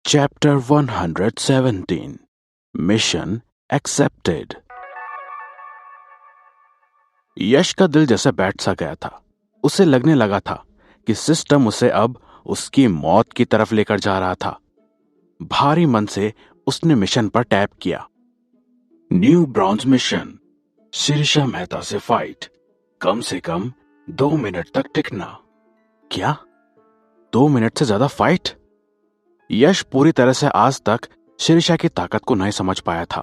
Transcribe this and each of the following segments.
Chapter 117 Mission Accepted। यश का दिल जैसे बैठ सा गया था। उसे लगने लगा था कि सिस्टम उसे अब उसकी मौत की तरफ लेकर जा रहा था। भारी मन से उसने मिशन पर टैप किया। New bronze mission, Shirisha Mehta से फाइट, कम से कम 2 मिनट तक टिकना। क्या 2 मिनट से ज्यादा फाइट? यश पूरी तरह से आज तक शिरीषा की ताकत को नहीं समझ पाया था।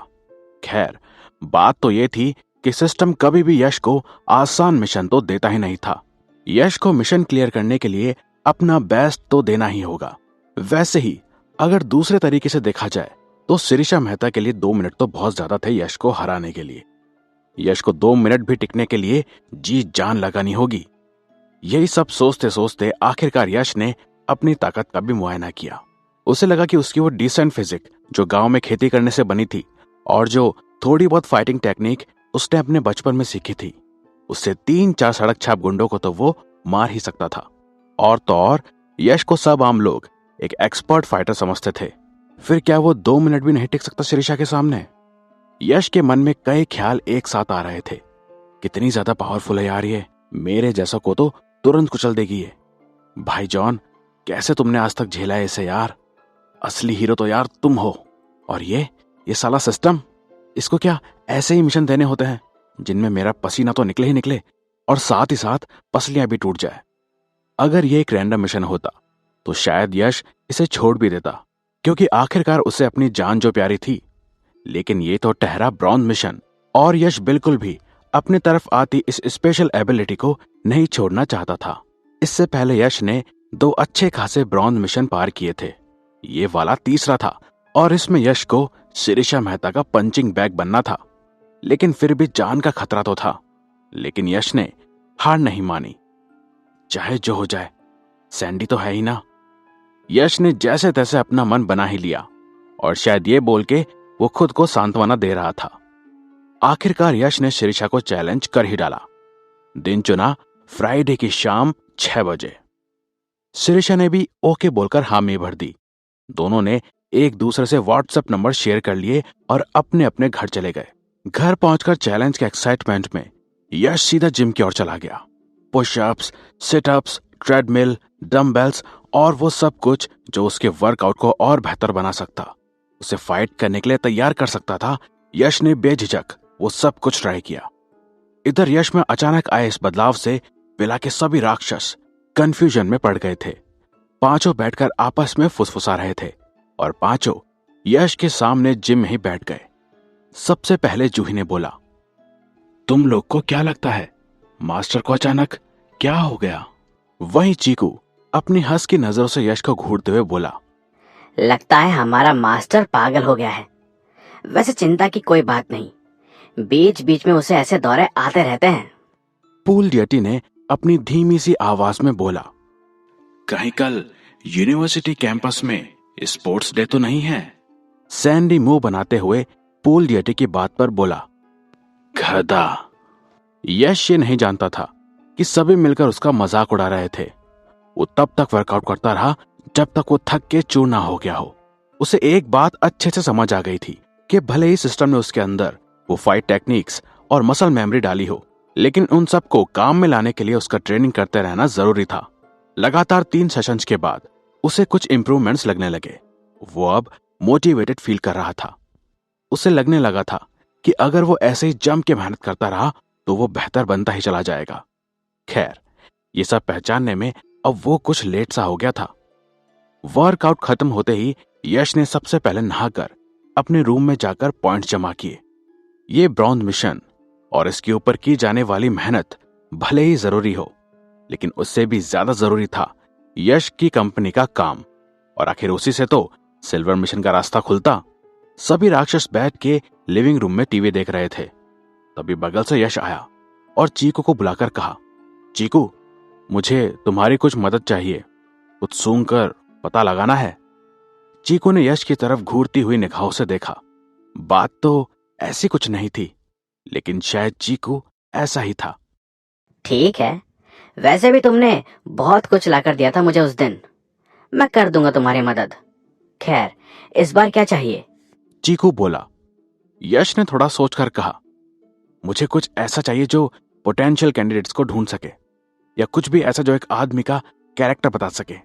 खैर, बात तो यह थी कि सिस्टम कभी भी यश को आसान मिशन तो देता ही नहीं था। यश को मिशन क्लियर करने के लिए अपना बेस्ट तो देना ही होगा। वैसे ही अगर दूसरे तरीके से देखा जाए तो शिरीषा मेहता के लिए 2 मिनट तो बहुत ज्यादा थे यश को हराने के लिए। यश को 2 मिनट भी टिकने के लिए जी जान लगानी होगी। यही सब सोचते सोचते आखिरकार यश ने अपनी ताकत का भी मुआयना किया। उसे लगा कि उसकी वो डिसेंट फिजिक जो गांव में खेती करने से बनी थी और जो थोड़ी बहुत फाइटिंग टेक्निक उसने अपने बचपन में सीखी थी, उससे 3-4 सड़क छाप गुंडों को तो वो मार ही सकता था। और तो और यश को सब आम लोग एक एक्सपर्ट फाइटर समझते थे। फिर क्या वो 2 मिनट भी नहीं टिक सकता शिरीषा के सामने? यश के मन में कई ख्याल एक साथ आ रहे थे। कितनी ज्यादा पावरफुल है यार ये, मेरे जैसा को तो तुरंत कुचल देगी ये। भाई जॉन, कैसे तुमने आज तक झेला है इसे यार? असली हीरो तो यार तुम हो। और ये साला सिस्टम, इसको क्या ऐसे ही मिशन देने होते हैं जिनमें मेरा पसीना तो निकले ही निकले और साथ ही साथ पसलियां भी टूट जाए? अगर ये एक रैंडम मिशन होता तो शायद यश इसे छोड़ भी देता, क्योंकि आखिरकार उसे अपनी जान जो प्यारी थी। लेकिन ये तो ठहरा ब्रॉन्ज मिशन और यश बिल्कुल भी अपनी तरफ आती इस स्पेशल एबिलिटी को नहीं छोड़ना चाहता था। इससे पहले यश ने 2 अच्छे खासे ब्रॉन्ज मिशन पार किए थे। ये वाला तीसरा था और इसमें यश को शिरीषा मेहता का पंचिंग बैग बनना था। लेकिन फिर भी जान का खतरा तो था। लेकिन यश ने हार नहीं मानी। चाहे जो हो जाए, सैंडी तो है ही ना। यश ने जैसे तैसे अपना मन बना ही लिया और शायद ये बोल के वो खुद को सांत्वना दे रहा था। आखिरकार यश ने शिरीषा को चैलेंज कर ही डाला। दिन चुना फ्राइडे की शाम 6 बजे। शिरीषा ने भी ओके बोलकर हामी भर दी। दोनों ने एक दूसरे से व्हाट्सएप नंबर शेयर कर लिए और अपने अपने घर चले गए। घर पहुंचकर चैलेंज के एक्साइटमेंट में यश सीधा जिम की ओर चला गया। पुशअप्स, सिटअप्स, ट्रेडमिल, डंबेल्स और वो सब कुछ जो उसके वर्कआउट को और बेहतर बना सकता, उसे फाइट करने के लिए तैयार कर सकता था, यश ने बेझिझक वो सब कुछ ट्राई किया। इधर यश में अचानक आए इस बदलाव से विला के सभी राक्षस कंफ्यूजन में पड़ गए थे। पांचों बैठकर आपस में फुसफुसा रहे थे और पांचों यश के सामने जिम में ही बैठ गए। सबसे पहले जूही ने बोला, तुम लोग को क्या लगता है मास्टर को अचानक क्या हो गया? वहीं चीकू अपनी हंस की नजरों से यश को घूरते हुए बोला, लगता है हमारा मास्टर पागल हो गया है। वैसे चिंता की कोई बात नहीं, बीच बीच में उसे ऐसे दौरे आते रहते हैं। पूल डियटी ने अपनी धीमी सी आवाज में बोला, कहीं कल यूनिवर्सिटी कैंपस में स्पोर्ट्स डे तो नहीं है? सैंडी मुंह बनाते हुए पूल डियटी की बात पर बोला, गधा। यश ये नहीं जानता था कि सभी मिलकर उसका मजाक उड़ा रहे थे। वो तब तक वर्कआउट करता रहा जब तक वो थक के चूर ना हो गया हो। उसे एक बात अच्छे से समझ आ गई थी कि भले ही सिस्टम ने उसके अंदर वो फाइट टेक्निक्स और मसल मेमोरी डाली हो, लेकिन उन सबको काम में लाने के लिए उसका ट्रेनिंग करते रहना जरूरी था। लगातार 3 सेशंस के बाद उसे कुछ इंप्रूवमेंट्स लगने लगे। वो अब मोटिवेटेड फील कर रहा था। उसे लगने लगा था कि अगर वो ऐसे ही जम के मेहनत करता रहा तो वो बेहतर बनता ही चला जाएगा। खैर, ये सब पहचानने में अब वो कुछ लेट सा हो गया था। वर्कआउट खत्म होते ही यश ने सबसे पहले नहाकर अपने रूम में जाकर पॉइंट जमा किए। ये ब्रॉन्ज मिशन और इसके ऊपर की जाने वाली मेहनत भले ही जरूरी हो, लेकिन उससे भी ज्यादा जरूरी था यश की कंपनी का काम। और आखिर उसी से तो सिल्वर मिशन का रास्ता खुलता। सभी राक्षस बैठ के लिविंग रूम में टीवी देख रहे थे। तभी बगल से यश आया और चीकू को बुलाकर कहा, चीकू, मुझे तुम्हारी कुछ मदद चाहिए, कुछ सूंघकर पता लगाना है। चीकू ने यश की तरफ घूरती हुई निगाहों से देखा। बात तो ऐसी कुछ नहीं थी, लेकिन शायद चीकू ऐसा ही था। ठीक है, वैसे भी तुमने बहुत कुछ लाकर दिया था मुझे उस दिन। मैं कर दूंगा तुम्हारी मदद। खैर, इस बार क्या चाहिए? चीकू बोला। यश ने थोड़ा सोचकर कहा, मुझे कुछ ऐसा चाहिए जो पोटेंशियल कैंडिडेट्स को ढूंढ सके, या कुछ भी ऐसा जो एक आदमी का कैरेक्टर बता सके।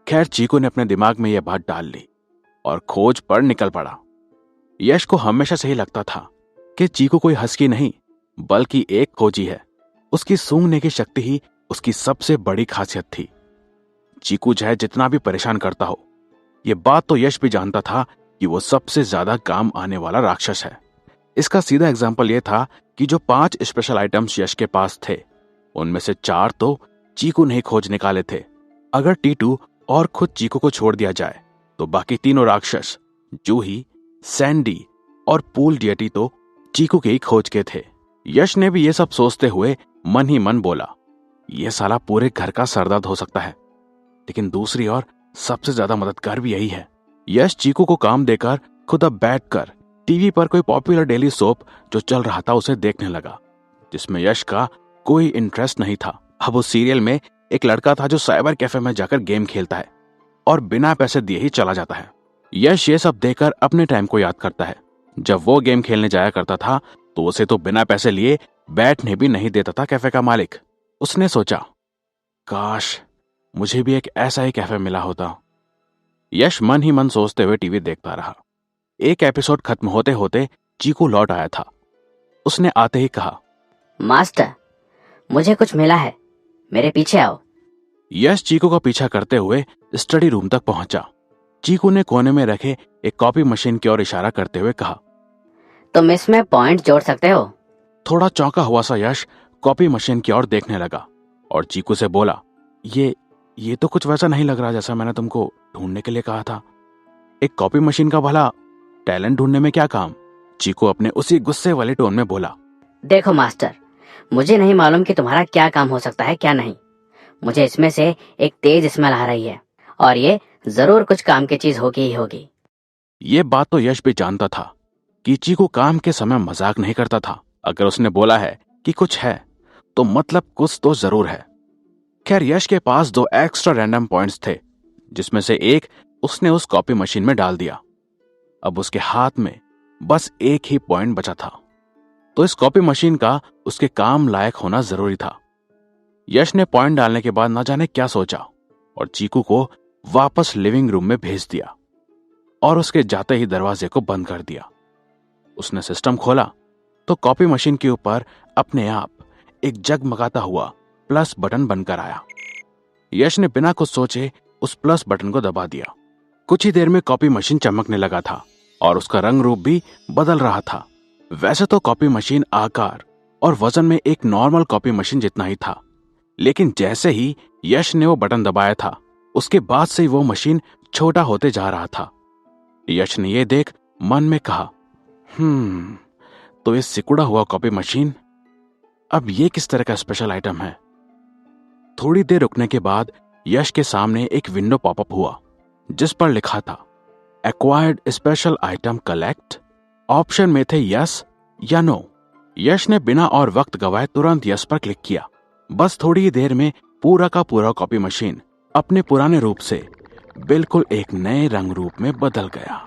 खैर, चीकू ने अपने दिमाग में यह बात डाल ली और खोज पर निकल पड़ा। यश को हमेशा से ही लगता था कि चीकू कोई हस्की नहीं बल्कि एक खोजी है। उसकी सूंघने की शक्ति ही उसकी सबसे बड़ी खासियत थी। चीकू चाहे जितना भी परेशान करता हो, यह बात तो यश भी जानता था कि वो सबसे ज्यादा काम आने वाला राक्षस है। इसका सीधा एग्जाम्पल यह था कि जो 5 स्पेशल आइटम्स यश के पास थे, उनमें से 4 तो चीकू ने ही खोज निकाले थे। अगर टीटू और खुद चीकू को छोड़ दिया जाए तो बाकी तीनों राक्षस, जूही, सैंडी और पूल डियटी तो चीकू के ही खोज के थे। यश ने भी ये सब सोचते हुए मन ही मन बोला, यह साला पूरे घर का सरदर्द हो सकता है, लेकिन दूसरी ओर सबसे ज्यादा मददगार भी यही है। यश चीकू को काम देकर खुद अब बैठकर टीवी पर कोई पॉपुलर डेली सोप जो चल रहा था उसे देखने लगा, जिसमें यश का कोई इंटरेस्ट नहीं था। अब उस सीरियल में एक लड़का था जो साइबर कैफे में जाकर गेम खेलता है और बिना पैसे दिए ही चला जाता है। यश ये सब देखकर अपने टाइम को याद करता है। जब वो गेम खेलने जाया करता था तो उसे तो बिना पैसे लिए बैठने भी नहीं देता था कैफे का मालिक। उसने सोचा, काश मुझे भी एक ऐसा ही कैफे मिला होता। यश मन ही मन सोचते हुए टीवी देखता रहा। एक एपिसोड खत्म होते होते चीकू लौट आया था। उसने आते ही कहा, मास्टर, मुझे कुछ मिला है, मेरे पीछे आओ। यश चीकू का पीछा करते हुए स्टडी रूम तक पहुंचा। चीकू ने कोने में रखे एक कॉपी मशीन की ओर इशारा करते हुए कहा, तुम इसमें पॉइंट जोड़ सकते हो। थोड़ा चौंका हुआ सा यश कॉपी मशीन की ओर देखने लगा और चीकू से बोला, ये तो कुछ वैसा नहीं लग रहा जैसा मैंने तुमको ढूंढने के लिए कहा था। एक कॉपी मशीन का भला टैलेंट ढूंढने में क्या काम? चीकू अपने उसी गुस्से वाले टोन में बोला। देखो मास्टर, मुझे नहीं मालूम कि तुम्हारा क्या काम हो सकता है क्या नहीं। मुझे इसमें से एक तेज स्मेल आ रही है और ये जरूर कुछ काम की चीज होगी ही होगी। ये बात तो यश भी जानता था कि चीकू काम के समय मजाक नहीं करता था। अगर उसने बोला है कि कुछ है तो मतलब कुछ तो जरूर है। खैर, यश के पास 2 एक्स्ट्रा रैंडम पॉइंट्स थे, जिसमें से एक उसने उस कॉपी मशीन में डाल दिया। अब उसके हाथ में बस एक ही पॉइंट बचा था, तो इस कॉपी मशीन का उसके काम लायक होना जरूरी था। यश ने पॉइंट डालने के बाद ना जाने क्या सोचा और चीकू को वापस लिविंग रूम में भेज दिया और उसके जाते ही दरवाजे को बंद कर दिया। उसने सिस्टम खोला तो कॉपी मशीन के ऊपर अपने आप एक जगमगाता हुआ प्लस बटन बनकर आया। यश ने बिना कुछ सोचे उस प्लस बटन को दबा दिया। कुछ ही देर में कॉपी मशीन चमकने लगा था और उसका रंग रूप भी बदल रहा था। वैसे तो कॉपी मशीन आकार और वजन में एक नॉर्मल कॉपी मशीन जितना ही था, लेकिन जैसे ही यश ने वो बटन दबाया था उसके बाद से ही वो मशीन छोटा होते जा रहा था। यश ने ये देख मन में कहा, तो ये सिकुड़ा हुआ कॉपी मशीन, अब ये किस तरह का स्पेशल आइटम है? थोड़ी देर रुकने के बाद यश के सामने एक विंडो पॉपअप हुआ जिस पर लिखा था, acquired special item collect. Option में थे यस या नो। यश ने बिना और वक्त गवाए तुरंत यस पर क्लिक किया। बस थोड़ी ही देर में पूरा का पूरा कॉपी मशीन अपने पुराने रूप से बिल्कुल एक नए रंग रूप में बदल गया।